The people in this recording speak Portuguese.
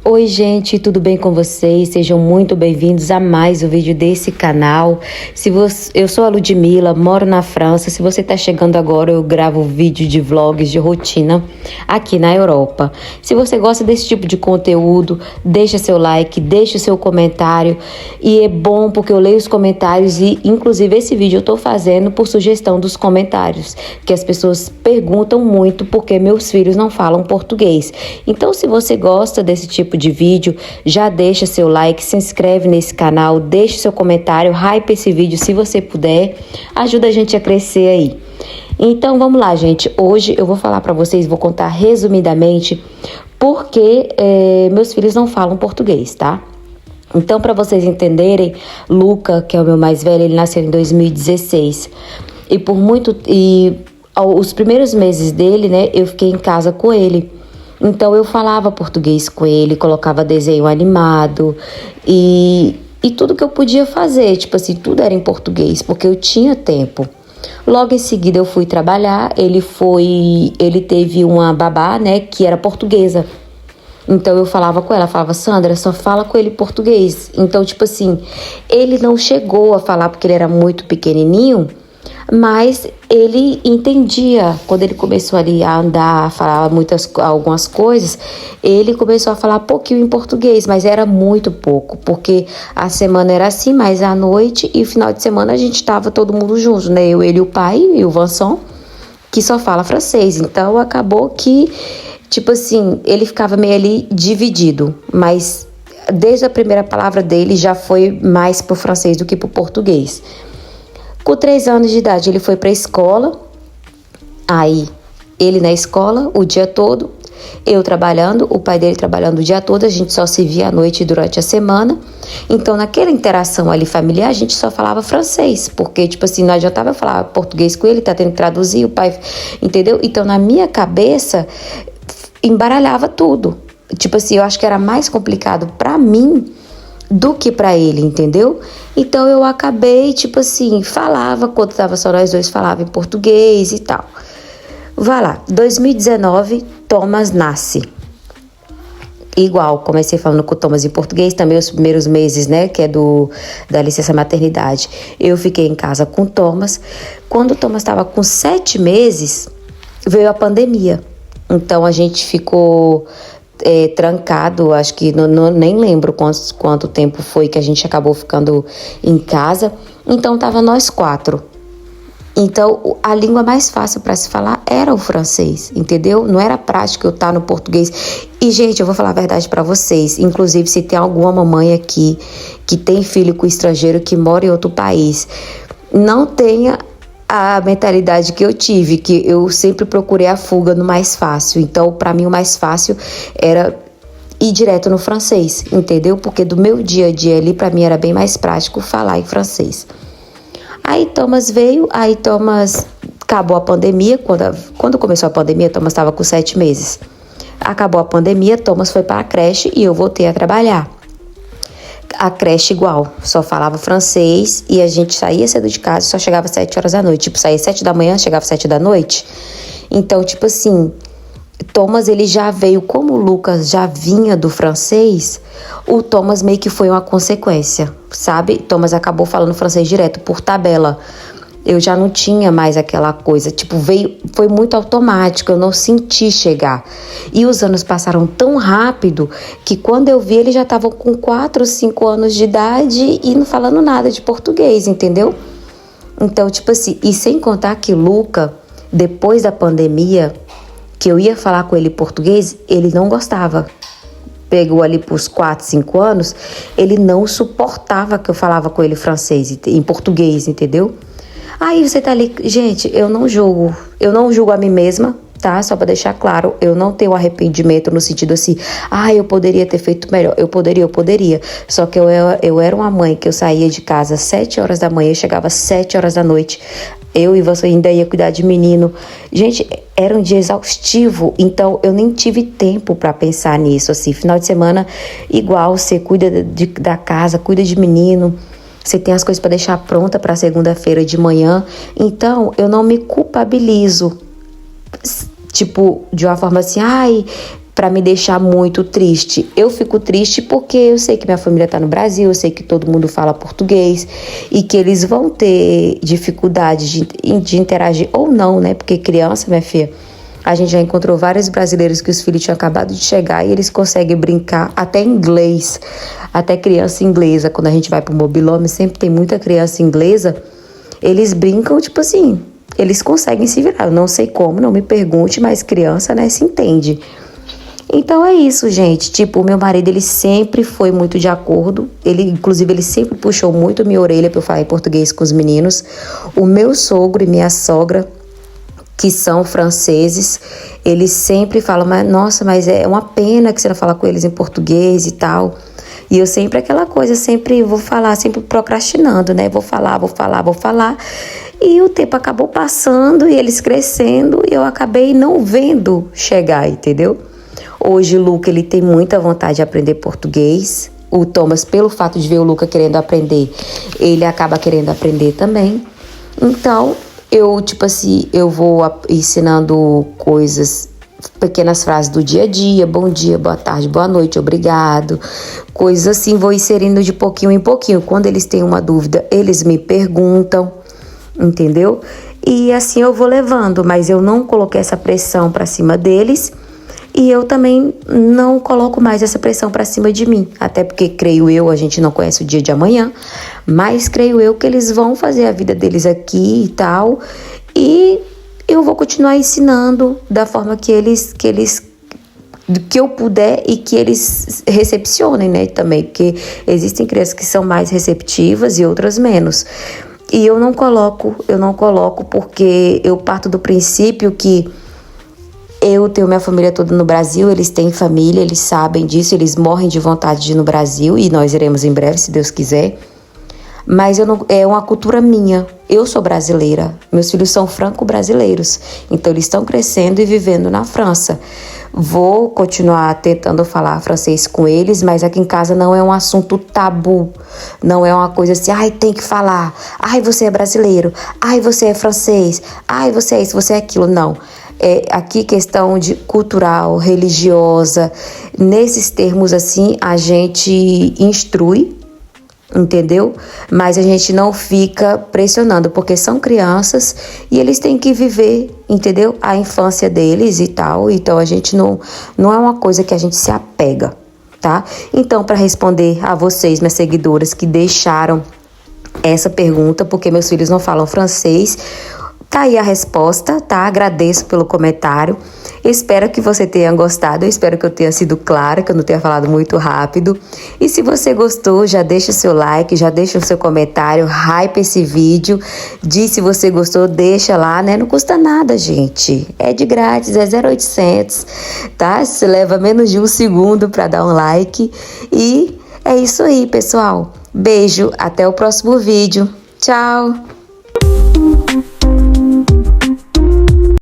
Oi gente, tudo bem com vocês? Sejam muito bem-vindos a mais um vídeo desse canal. Eu sou a Ludmila, moro na França. Se você está chegando agora, eu gravo vídeo de vlogs de rotina aqui na Europa. Se você gosta desse tipo de conteúdo, deixa seu like, deixa o seu comentário. E é bom porque eu leio os comentários e inclusive esse vídeo eu estou fazendo por sugestão dos comentários, que as pessoas perguntam muito porque meus filhos não falam português. Então, se você gosta desse tipo de vídeo, já deixa seu like, se inscreve nesse canal, deixa seu comentário, hype esse vídeo se você puder, ajuda a gente a crescer aí. Então vamos lá, gente. Hoje eu vou falar para vocês, vou contar resumidamente porque meus filhos não falam português, tá? Então, para vocês entenderem, Luca, que é o meu mais velho, ele nasceu em 2016 os primeiros meses dele, né, eu fiquei em casa com ele. Então eu falava português com ele, colocava desenho animado e tudo que eu podia fazer, tipo assim, tudo era em português, porque eu tinha tempo. Logo em seguida eu fui trabalhar, ele teve uma babá, né, que era portuguesa. Então eu falava com ela, falava, Sandra, só fala com ele português. Então, tipo assim, ele não chegou a falar porque ele era muito pequenininho, mas ele entendia. Quando ele começou ali a andar, a falar algumas coisas, ele começou a falar pouquinho em português, mas era muito pouco, porque a semana era assim, mas à noite e final de semana a gente estava todo mundo junto, né? Eu, ele e o pai e o Vincent, que só fala francês. Então acabou que, tipo assim, ele ficava meio ali dividido, mas desde a primeira palavra dele já foi mais pro francês do que pro português. Com 3 anos de idade, ele foi para a escola. Aí, ele na escola o dia todo, eu trabalhando, o pai dele trabalhando o dia todo, a gente só se via à noite durante a semana. Então, naquela interação ali familiar, a gente só falava francês, porque, tipo assim, não adiantava eu falar português com ele, tá tendo que traduzir, o pai, entendeu? Então, na minha cabeça, embaralhava tudo. Tipo assim, eu acho que era mais complicado para mim do que para ele, entendeu? Então eu acabei, tipo assim, falava, quando tava só nós dois, falava em português e tal. Vai lá, 2019, Thomas nasce. Igual, comecei falando com o Thomas em português, também os primeiros meses, né, que é da licença maternidade. Eu fiquei em casa com o Thomas. Quando o Thomas estava com 7 meses, veio a pandemia. Então a gente ficou trancado, acho que nem lembro quanto tempo foi que a gente acabou ficando em casa. Então tava nós 4. Então a língua mais fácil para se falar era o francês, entendeu? Não era prático eu estar no português. E gente, eu vou falar a verdade para vocês, inclusive se tem alguma mamãe aqui que tem filho com estrangeiro que mora em outro país, não tenha a mentalidade que eu tive, que eu sempre procurei a fuga no mais fácil. Então, para mim, o mais fácil era ir direto no francês, entendeu? Porque do meu dia a dia ali, para mim, era bem mais prático falar em francês. Aí Thomas veio, acabou a pandemia. Quando começou a pandemia, Thomas estava com 7 meses. Acabou a pandemia, Thomas foi para a creche e eu voltei a trabalhar. A creche igual, só falava francês e a gente saía cedo de casa e só chegava às 7 horas da noite. Tipo, saía 7 da manhã, chegava às 7 da noite. Então, tipo assim, Thomas, ele já veio, como o Lucas já vinha do francês, o Thomas meio que foi uma consequência, sabe? Thomas acabou falando francês direto, por tabela. Eu já não tinha mais aquela coisa, tipo, foi muito automático, eu não senti chegar. E os anos passaram tão rápido que quando eu vi ele já estava com 4, 5 anos de idade e não falando nada de português, entendeu? Então, tipo assim, e sem contar que Luca, depois da pandemia, que eu ia falar com ele português, ele não gostava. Pegou ali pros 4, 5 anos, ele não suportava que eu falava com ele francês, em português, entendeu? Aí você tá ali, gente, eu não julgo a mim mesma, tá? Só pra deixar claro, eu não tenho arrependimento no sentido assim, eu poderia ter feito melhor, eu poderia. Só que eu era uma mãe que eu saía de casa às 7 horas da manhã e chegava às 7 horas da noite. Eu e você ainda ia cuidar de menino. Gente, era um dia exaustivo, então eu nem tive tempo pra pensar nisso, assim. Final de semana, igual, você cuida da casa, cuida de menino. Você tem as coisas para deixar pronta para segunda-feira de manhã. Então, eu não me culpabilizo. Tipo, de uma forma assim, para me deixar muito triste. Eu fico triste porque eu sei que minha família tá no Brasil, eu sei que todo mundo fala português e que eles vão ter dificuldade de interagir ou não, né? Porque criança, minha filha, a gente já encontrou vários brasileiros que os filhos tinham acabado de chegar e eles conseguem brincar até inglês, até criança inglesa. Quando a gente vai pro mobilhome, sempre tem muita criança inglesa, eles brincam, tipo assim, eles conseguem se virar. Eu não sei como, não me pergunte, mas criança, né, se entende. Então é isso, gente. Tipo, o meu marido, ele sempre foi muito de acordo. Inclusive, ele sempre puxou muito minha orelha pra eu falar em português com os meninos. O meu sogro e minha sogra, que são franceses, eles sempre falam, mas, nossa, mas é uma pena que você não fala com eles em português e tal. E eu sempre, aquela coisa, sempre vou falar, sempre procrastinando, né? Vou falar. E o tempo acabou passando e eles crescendo e eu acabei não vendo chegar, entendeu? Hoje o Luca, ele tem muita vontade de aprender português. O Thomas, pelo fato de ver o Luca querendo aprender, ele acaba querendo aprender também. Então, eu, tipo assim, eu vou ensinando coisas, pequenas frases do dia a dia, bom dia, boa tarde, boa noite, obrigado, coisas assim, vou inserindo de pouquinho em pouquinho. Quando eles têm uma dúvida, eles me perguntam, entendeu? E assim eu vou levando, mas eu não coloquei essa pressão pra cima deles e eu também não coloco mais essa pressão pra cima de mim, até porque creio eu, a gente não conhece o dia de amanhã, mas creio eu que eles vão fazer a vida deles aqui e tal, e eu vou continuar ensinando da forma que eu puder e que eles recepcionem, né, também, porque existem crianças que são mais receptivas e outras menos. E eu não coloco porque eu parto do princípio que eu tenho minha família toda no Brasil, eles têm família, eles sabem disso, eles morrem de vontade de ir no Brasil e nós iremos em breve, se Deus quiser. Mas é uma cultura minha. Eu sou brasileira, meus filhos são franco-brasileiros, então eles estão crescendo e vivendo na França. Vou continuar tentando falar francês com eles, mas aqui em casa não é um assunto tabu, não é uma coisa assim, ai, tem que falar, ai, você é brasileiro, ai, você é francês, ai, você é isso, você é aquilo, não. É aqui questão de cultural, religiosa, nesses termos assim, a gente instrui, entendeu? Mas a gente não fica pressionando, porque são crianças e eles têm que viver, entendeu? A infância deles e tal, então a gente não é uma coisa que a gente se apega, tá? Então, para responder a vocês, minhas seguidoras, que deixaram essa pergunta, porque meus filhos não falam francês, tá aí a resposta, tá? Agradeço pelo comentário. Espero que você tenha gostado, eu espero que eu tenha sido clara, que eu não tenha falado muito rápido. E se você gostou, já deixa o seu like, já deixa o seu comentário, hype esse vídeo. Diz se você gostou, deixa lá, né? Não custa nada, gente. É de grátis, é 0800, tá? Você leva menos de um segundo para dar um like. E é isso aí, pessoal. Beijo, até o próximo vídeo. Tchau!